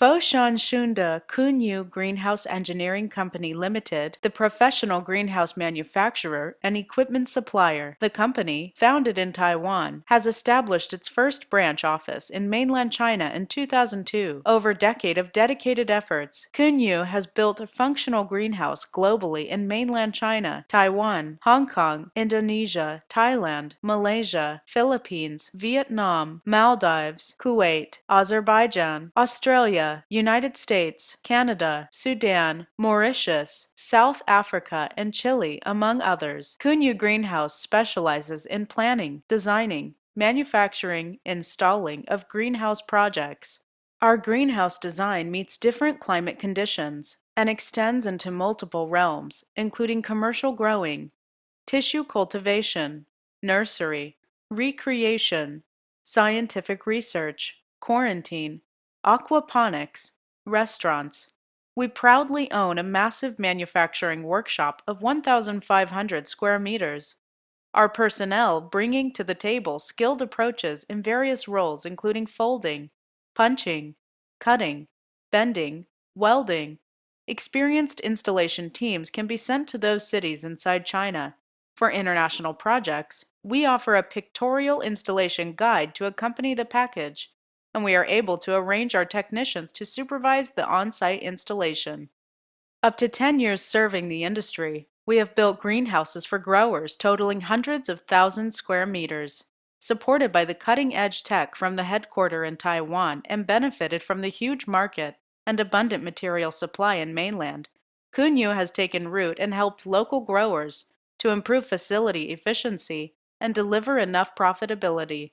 Foshan Kunyu Greenhouse Engineering Company Limited, the professional greenhouse manufacturer and equipment supplier. The company, founded in Taiwan, has established its first branch office in mainland China in 2002. Over a decade of dedicated efforts, Kunyu has built a functional greenhouse globally in mainland China, Taiwan, Hong Kong, Indonesia, Thailand, Malaysia, Philippines, Vietnam, Maldives, Kuwait, Azerbaijan, Australia, United States, Canada, Sudan, Mauritius, South Africa, and Chile, among others. Kunyu Greenhouse specializes in planning, designing, manufacturing, installing of greenhouse projects. Our greenhouse design meets different climate conditions and extends into multiple realms, including commercial growing, tissue cultivation, nursery, recreation, scientific research, quarantine, aquaponics, restaurants. We proudly own a massive manufacturing workshop of 1,500 square meters. Our personnel bringing to the table skilled approaches in various roles including folding, punching, cutting, bending, welding. Experienced installation teams can be sent to those cities inside China. For international projects, we offer a pictorial installation guide to accompany the package, and we are able to arrange our technicians to supervise the on-site installation. Up to 10 years serving the industry, we have built greenhouses for growers totaling hundreds of thousands square meters. Supported by the cutting-edge tech from the headquarters in Taiwan and benefited from the huge market and abundant material supply in mainland, Kunyu has taken root and helped local growers to improve facility efficiency and deliver enough profitability.